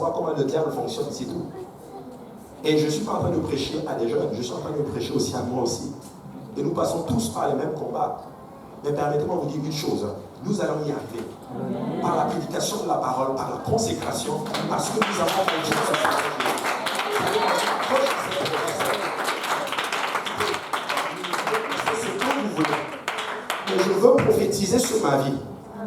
savoir comment le diable fonctionne, c'est tout. Et je ne suis pas en train de prêcher à des jeunes, je suis en train de prêcher aussi à moi aussi. Et nous passons tous par les mêmes combats. Mais permettez-moi de vous dire une chose, nous allons y arriver. Par la prédication de la parole, par la consécration, parce que nous avons confiance en Dieu. C'est ce que vous voulez. Mais je veux prophétiser sur ma vie.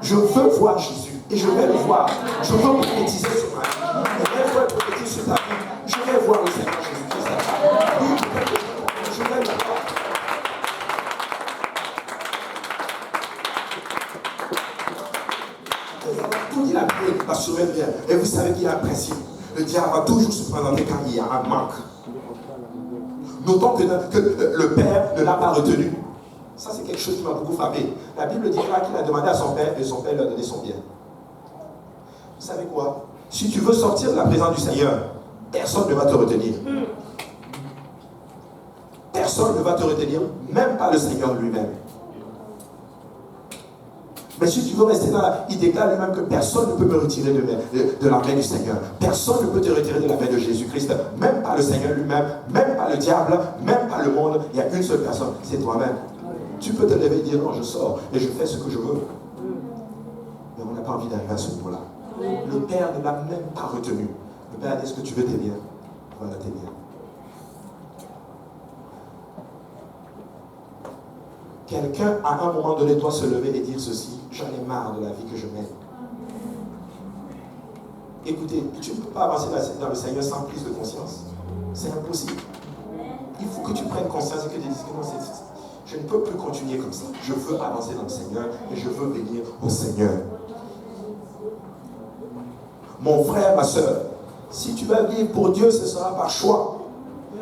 Je veux voir Jésus. Et je vais le voir. Je veux prophétiser sur ma vie. Et même fois prophétiser sur ta vie, je vais voir le Seigneur Jésus-Christ. Oui, je vais le voir. Tout dit la Bible, la souveraineté bien. Et vous savez qu'il y a un principe. Le diable va toujours se présenter quand il y a un manque. Notons que le Père ne l'a pas retenu. Ça, c'est quelque chose qui m'a beaucoup frappé. La Bible dira qu'il a demandé à son Père et son Père lui a donné son bien. Vous savez quoi? Si tu veux sortir de la présence du Seigneur, personne ne va te retenir. Personne ne va te retenir, même pas le Seigneur lui-même. Mais si tu veux rester dans la... Il déclare lui-même que personne ne peut me retirer de la main du Seigneur. Personne ne peut te retirer de la main de Jésus-Christ. Même pas le Seigneur lui-même, même pas le diable, même pas le monde. Il y a une seule personne, c'est toi-même. Tu peux te lever et dire non, je sors et je fais ce que je veux. Mais on n'a pas envie d'arriver à ce niveau-là. Le Père ne l'a même pas retenu. Le Père a dit, est-ce que tu veux tes biens? Voilà tes biens. Quelqu'un, à un moment donné, doit se lever et dire ceci: j'en ai marre de la vie que je mène. Écoutez, tu ne peux pas avancer dans le Seigneur sans prise de conscience. C'est impossible. Il faut que tu prennes conscience et que tu dises que non, je ne peux plus continuer comme ça. Je veux avancer dans le Seigneur et je veux venir au Seigneur. Mon frère, ma soeur, si tu vas vivre pour Dieu, ce sera par choix.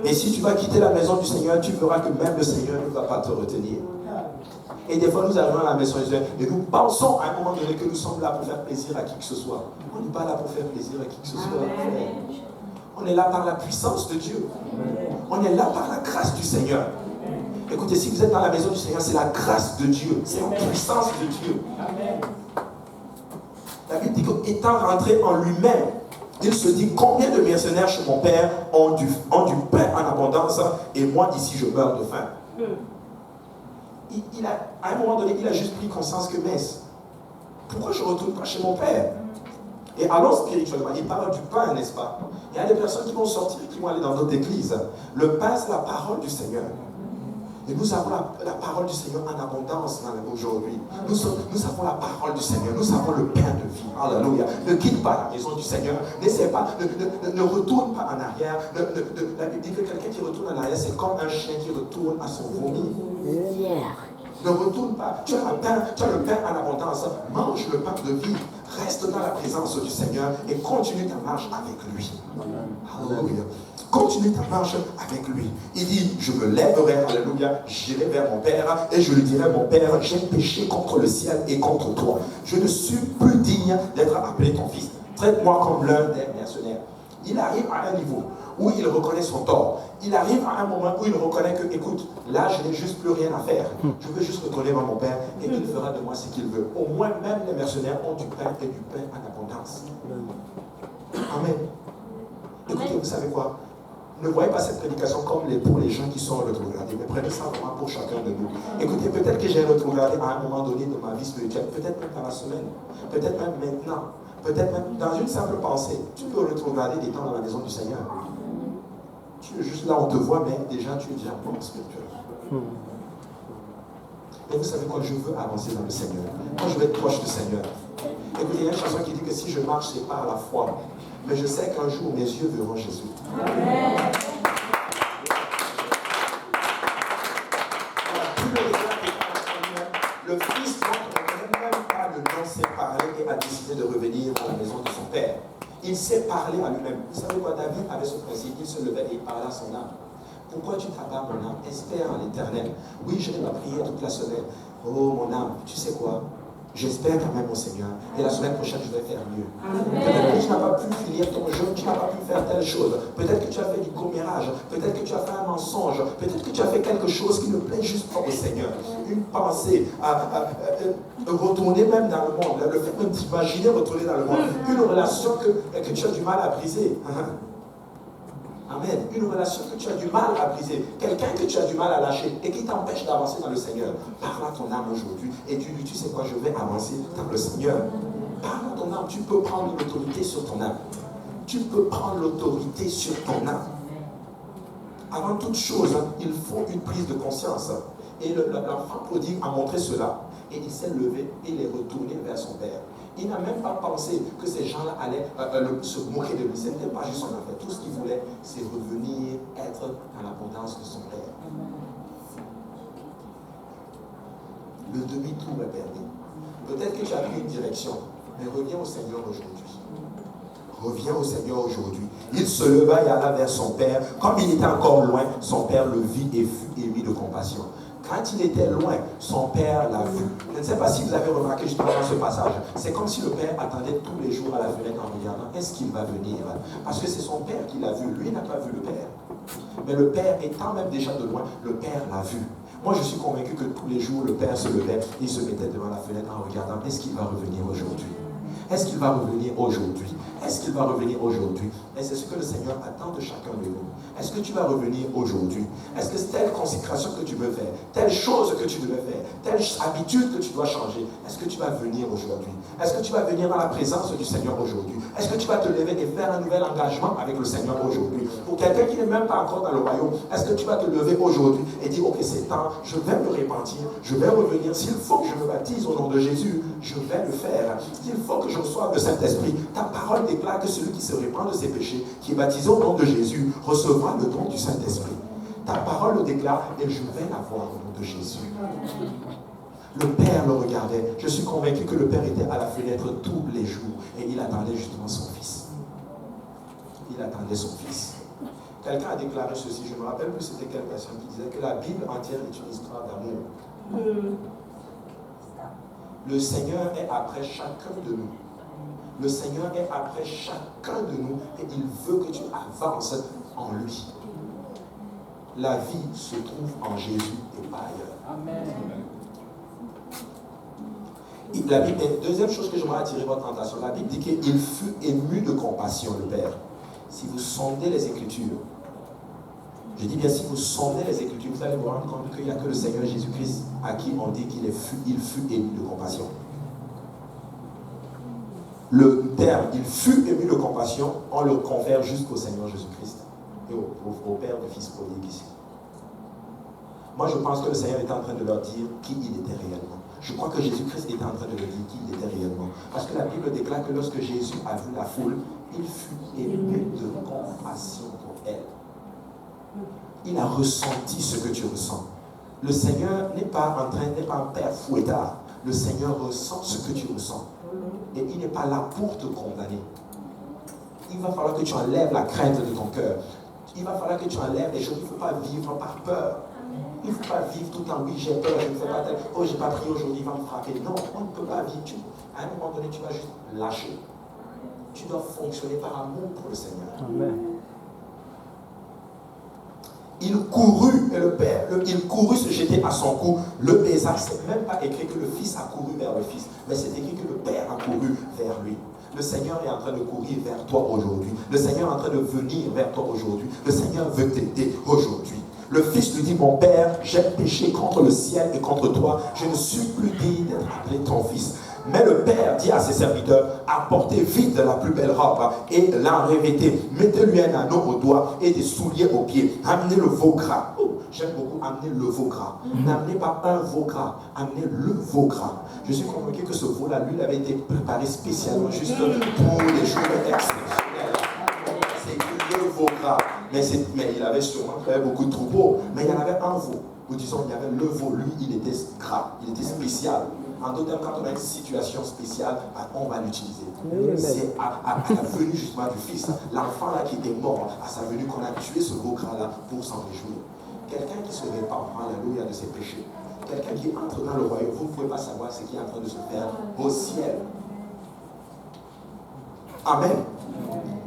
Et si tu vas quitter la maison du Seigneur, tu verras que même le Seigneur ne va pas te retenir. Et des fois, nous arrivons à la maison du Seigneur et nous pensons à un moment donné que nous sommes là pour faire plaisir à qui que ce soit. On n'est pas là pour faire plaisir à qui que ce soit. On est là par la puissance de Dieu. On est là par la grâce du Seigneur. Écoutez, si vous êtes dans la maison du Seigneur, c'est la grâce de Dieu. C'est la puissance de Dieu. La Bible dit qu'étant rentré en lui-même, il se dit: combien de mercenaires chez mon père ont du pain en abondance et moi ici je meurs de faim. À un moment donné, il a juste pris conscience que, mais pourquoi je ne retourne pas chez mon père? Et alors spirituellement, il parle du pain, n'est-ce pas? Il y a des personnes qui vont sortir et qui vont aller dans notre église. Le pain, c'est la parole du Seigneur. Et nous avons la parole du Seigneur en abondance aujourd'hui. Nous avons la parole du Seigneur. Nous avons le pain de vie. Alléluia. Ne quitte pas la maison du Seigneur. N'essaie pas, ne retourne pas en arrière. La Bible dit que quelqu'un qui retourne en arrière, c'est comme un chien qui retourne à son vomi. Ne retourne pas. Tu as le pain en abondance. Mange le pain de vie. Reste dans la présence du Seigneur et continue ta marche avec lui. Alléluia. Continue ta marche avec lui. Il dit: je me lèverai, alléluia, j'irai vers mon Père et je lui dirai: mon Père, j'ai péché contre le ciel et contre toi. Je ne suis plus digne d'être appelé ton fils. Traite-moi comme l'un des mercenaires. Il arrive à un niveau où il reconnaît son tort. Il arrive à un moment où il reconnaît que, écoute, là je n'ai juste plus rien à faire. Je veux juste retourner vers mon Père et il fera de moi ce qu'il veut. Au moins, même les mercenaires ont du pain et du pain en abondance. Amen. Écoutez, vous savez quoi? Ne voyez pas cette prédication comme pour les gens qui sont rétrogradés, mais prenez ça vraiment pour chacun de nous. Écoutez, peut-être que j'ai rétrogradé à un moment donné de ma vie spirituelle, peut-être même dans la semaine, peut-être même maintenant, peut-être même dans une simple pensée. Tu peux rétrograder des temps dans la maison du Seigneur. Tu es juste là, on te voit, mais déjà tu es déjà mort spirituel. Et vous savez quoi? Je veux avancer dans le Seigneur. Moi, je veux être proche du Seigneur. Écoutez, il y a une chanson qui dit que si je marche, c'est par la foi. Mais je sais qu'un jour, mes yeux verront Jésus. Amen. Le Fils, dont on ne connaît même pas le nom, s'est parlé et a décidé de revenir à la maison de son Père. Il s'est parlé à lui-même. Vous savez quoi? David avait ce principe. Il se levait et il parlait à son âme. Pourquoi tu t'abats, mon âme? Espère en l'Éternel. Oui, je vais prier toute la semaine. Oh, mon âme, tu sais quoi? J'espère quand même au Seigneur. Et la semaine prochaine, je vais faire mieux. Peut-être que tu n'as pas pu finir ton jeûne, tu n'as pas pu faire tel telle chose. Peut-être que tu as fait du commérage. Peut-être que tu as fait un mensonge. Peut-être que tu as fait quelque chose qui ne plaît juste pas au Seigneur. Une pensée retourner même dans le monde. Le fait même d'imaginer retourner dans le monde. Une relation que tu as du mal à briser. Amen. Une relation que tu as du mal à briser. Quelqu'un que tu as du mal à lâcher et qui t'empêche d'avancer dans le Seigneur. Parle à ton âme aujourd'hui et tu dis, tu sais quoi, je vais avancer dans le Seigneur. Parle à ton âme. Tu peux prendre l'autorité sur ton âme. Tu peux prendre l'autorité sur ton âme. Avant toute chose, il faut une prise de conscience. Et l'enfant prodigue a montré cela. Et il s'est levé et il est retourné vers son père. Il n'a même pas pensé que ces gens-là allaient se moquer de lui. Ce n'était pas juste son affaire. Tout ce qu'il voulait, c'est revenir être dans l'abondance de son père. Le demi-tour est permis. Peut-être que tu as pris une direction, mais reviens au Seigneur aujourd'hui. Reviens au Seigneur aujourd'hui. Il se leva et alla vers son père. Comme il était encore loin, son père le vit et fut ému de compassion. Quand il était loin, son père l'a vu. Je ne sais pas si vous avez remarqué justement dans ce passage. C'est comme si le père attendait tous les jours à la fenêtre en regardant. Est-ce qu'il va venir? Parce que c'est son père qui l'a vu. Lui n'a pas vu le père. Mais le père étant même déjà de loin, le père l'a vu. Moi, je suis convaincu que tous les jours, le père se levait, il se mettait devant la fenêtre en regardant. Est-ce qu'il va revenir aujourd'hui? Est-ce qu'il va revenir aujourd'hui? Est-ce qu'il va revenir aujourd'hui? Et c'est ce que le Seigneur attend de chacun de nous. Est-ce que tu vas revenir aujourd'hui? Est-ce que c'est telle consécration que tu veux faire, telle chose que tu devais faire, telle habitude que tu dois changer, est-ce que tu vas venir aujourd'hui? Est-ce que tu vas venir dans la présence du Seigneur aujourd'hui? Est-ce que tu vas te lever et faire un nouvel engagement avec le Seigneur aujourd'hui? Pour quelqu'un qui n'est même pas encore dans le royaume, est-ce que tu vas te lever aujourd'hui et dire, ok, c'est temps, je vais me repentir, je vais revenir. S'il faut que je me baptise au nom de Jésus, je vais le faire. S'il faut que je reçoive le Saint-Esprit, ta parole déclare que celui qui se répand de ses péchés, qui est baptisé au nom de Jésus, recevra le don du Saint-Esprit. Ta parole le déclare et je vais l'avoir au nom de Jésus. Le Père le regardait. Je suis convaincu que le Père était à la fenêtre tous les jours et il attendait justement son fils. Il attendait son fils. Quelqu'un a déclaré ceci, je ne me rappelle plus c'était quelle personne qui disait que la Bible entière est une histoire d'amour. Le Seigneur est après chacun de nous. Le Seigneur est après chacun de nous et il veut que tu avances en lui. La vie se trouve en Jésus et pas ailleurs. Amen. La Bible, deuxième chose que j'aimerais attirer votre attention, la Bible dit qu'il fut ému de compassion, le Père. Si vous sondez les Écritures, je dis bien si vous sondez les Écritures, vous allez vous rendre compte qu'il n'y a que le Seigneur Jésus-Christ à qui on dit qu'il fut ému de compassion. Le terme « il fut ému de compassion », on le confère jusqu'au Seigneur Jésus-Christ et au Père du Fils prodigue ici. Moi, je pense que le Seigneur était en train de leur dire qui il était réellement. Je crois que Jésus-Christ était en train de leur dire qui il était réellement. Parce que la Bible déclare que lorsque Jésus a vu la foule, il fut ému de compassion pour elle. Il a ressenti ce que tu ressens. Le Seigneur n'est pas un père fouettard. Le Seigneur ressent ce que tu ressens. Et il n'est pas là pour te condamner. Il va falloir que tu enlèves la crainte de ton cœur. Il va falloir que tu enlèves les choses. Il ne faut pas vivre par peur. Il ne faut pas vivre tout le temps, oui, j'ai peur, je ne fais pas tel. Oh, j'ai pas prié aujourd'hui, il va me frapper. Non, on ne peut pas vivre. À un moment donné, tu vas juste lâcher. Tu dois fonctionner par amour pour le Seigneur. Amen. Il courut, et le Père, il courut se jeter à son cou, le baisa. C'est même pas écrit que le Fils a couru vers le Fils, mais c'est écrit que le Père a couru vers lui. Le Seigneur est en train de courir vers toi aujourd'hui. Le Seigneur est en train de venir vers toi aujourd'hui. Le Seigneur veut t'aider aujourd'hui. Le Fils lui dit, mon Père, j'ai péché contre le ciel et contre toi. Je ne suis plus digne d'être appelé ton fils. Mais le Père dit à ses serviteurs, apportez vite la plus belle robe et la revêtez. Mettez-lui un anneau au doigt et des souliers aux pieds. Amenez le veau gras. Oh, j'aime beaucoup amener le veau gras. N'amenez pas un veau gras, amenez le veau gras. Je suis convaincu que ce veau-là, lui, il avait été préparé spécialement juste pour les jours exceptionnels. C'est le veau gras. Mais il avait sûrement fait beaucoup de troupeaux. Mais il y en avait un veau. Ou disons, il y avait le veau. Lui, il était gras. Il était spécial. En d'autres termes, quand on a une situation spéciale, on va l'utiliser. C'est à la venue justement du Fils. L'enfant là qui était mort, à sa venue qu'on a tué ce veau gras là pour s'en réjouir. Quelqu'un qui se répand, alléluia, de ses péchés. Quelqu'un qui entre dans le royaume, vous ne pouvez pas savoir ce qui est en train de se faire au ciel. Amen.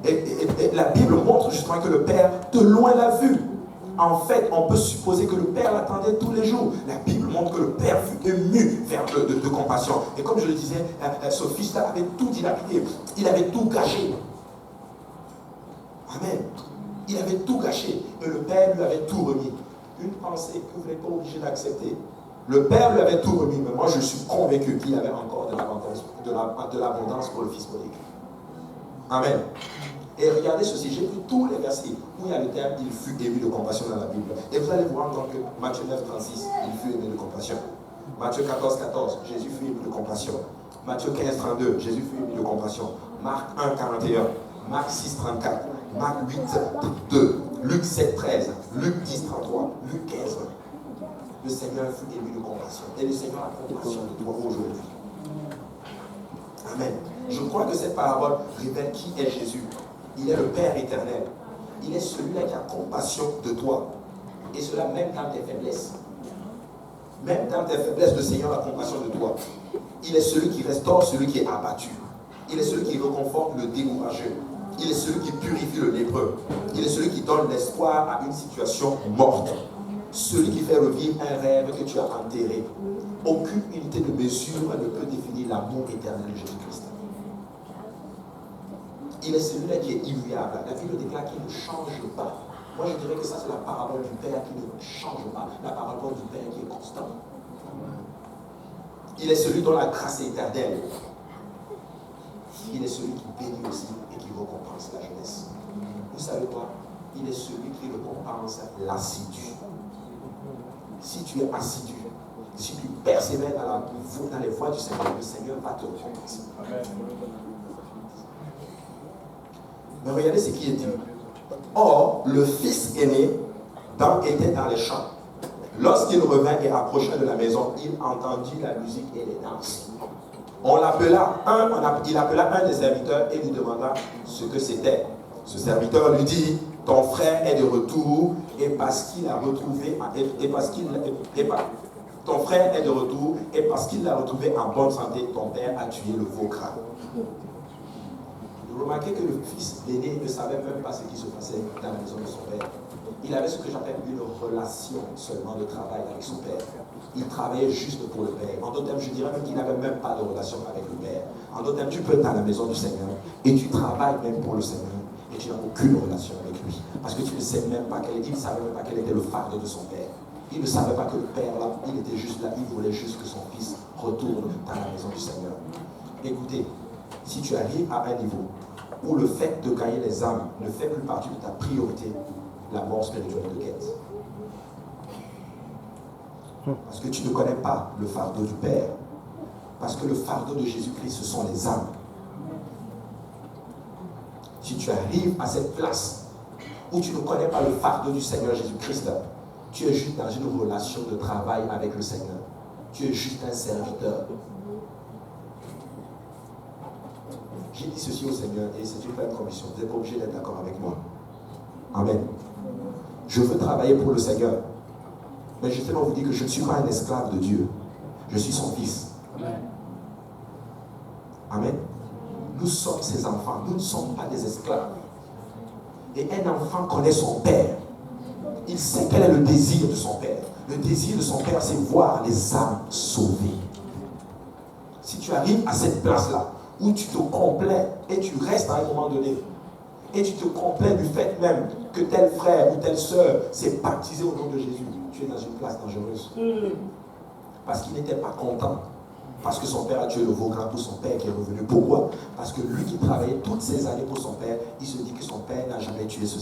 Et la Bible montre justement que le Père, de loin, l'a vu. En fait, on peut supposer que le Père l'attendait tous les jours. La Bible montre que le Père fut ému vers de compassion. Et comme je le disais, ce fils-là avait tout dilapidé. Il avait tout gâché. Amen. Il avait tout gâché. Et le Père lui avait tout remis. Une pensée que vous n'êtes pas obligé d'accepter. Le Père lui avait tout remis. Mais moi, je suis convaincu qu'il avait encore de l'abondance pour le fils prodigue. Amen. Et regardez ceci, j'ai pris tous les versets où il y a le terme « il fut ému de compassion » dans la Bible. Et vous allez voir donc Matthieu 9, 36, il fut ému de compassion. Matthieu 14, 14, Jésus fut ému de compassion. Matthieu 15, 32, Jésus fut ému de compassion. Marc 1, 41, Marc 6, 34, Marc 8, 2, Luc 7, 13, Luc 10, 33, Luc 15, 20. Le Seigneur fut ému de compassion. Et le Seigneur a compassion de toi aujourd'hui. Amen. Je crois que cette parabole révèle qui est Jésus. Il est le Père éternel. Il est celui-là qui a compassion de toi. Et cela même dans tes faiblesses. Même dans tes faiblesses, le Seigneur a compassion de toi. Il est celui qui restaure celui qui est abattu. Il est celui qui réconforte le découragé. Il est celui qui purifie le lépreux. Il est celui qui donne l'espoir à une situation morte. Celui qui fait revivre un rêve que tu as enterré. Aucune unité de mesure ne peut définir l'amour éternel de Jésus-Christ. Il est celui-là qui est immuable. La Bible déclare qu'il ne change pas. Moi, je dirais que ça, c'est la parabole du Père qui ne change pas. La parabole du Père qui est constante. Il est celui dont la grâce est éternelle. Il est celui qui bénit aussi et qui récompense la jeunesse. Vous savez quoi? Il est celui qui récompense l'assidu. Si tu es assidu, si tu persévères dans les voies du Seigneur, le Seigneur va te récompenser. Mais regardez ce qui est dit. Or, le fils aîné était dans les champs. Lorsqu'il revint et approcha de la maison, il entendit la musique et les danses. Il appela un des serviteurs et lui demanda ce que c'était. Ce serviteur lui dit, ton frère est de retour et parce qu'il a retrouvé ton frère est de retour et parce qu'il l'a retrouvé en bonne santé, ton père a tué le veau gras. Vous remarquez que le fils aîné ne savait même pas ce qui se passait dans la maison de son père. Il avait ce que j'appelle une relation seulement de travail avec son père. Il travaillait juste pour le Père. En d'autres termes, je dirais même qu'il n'avait même pas de relation avec le Père. En d'autres termes, tu peux être dans la maison du Seigneur et tu travailles même pour le Seigneur et tu n'as aucune relation avec lui. Parce que tu ne sais même pas il ne savait même pas quel était le fardeau de son père. Il ne savait pas que le Père, là, il était juste là, il voulait juste que son fils retourne dans la maison du Seigneur. Écoutez, si tu arrives à un niveau où le fait de gagner les âmes ne fait plus partie de ta priorité, la mort spirituelle te guette. Parce que tu ne connais pas le fardeau du Père. Parce que le fardeau de Jésus-Christ, ce sont les âmes. Si tu arrives à cette place où tu ne connais pas le fardeau du Seigneur Jésus-Christ, tu es juste dans une relation de travail avec le Seigneur. Tu es juste un serviteur. J'ai dit ceci au Seigneur et c'est une pleine commission. Vous n'êtes pas obligé d'être d'accord avec moi. Amen. Je veux travailler pour le Seigneur. Mais justement, vous dire que je ne suis pas un esclave de Dieu. Je suis son fils. Amen. Amen. Nous sommes ses enfants. Nous ne sommes pas des esclaves. Et un enfant connaît son père. Il sait quel est le désir de son père. Le désir de son père, c'est voir les âmes sauvées. Si tu arrives à cette place-là, où tu te complais et tu restes à un moment donné, et tu te complais du fait même que tel frère ou telle sœur s'est baptisé au nom de Jésus, tu es dans une place dangereuse. Parce qu'il n'était pas content. Parce que son père a tué le veau gras pour son père qui est revenu. Pourquoi? Parce que lui qui travaillait toutes ces années pour son père, il se dit que son père n'a jamais tué ce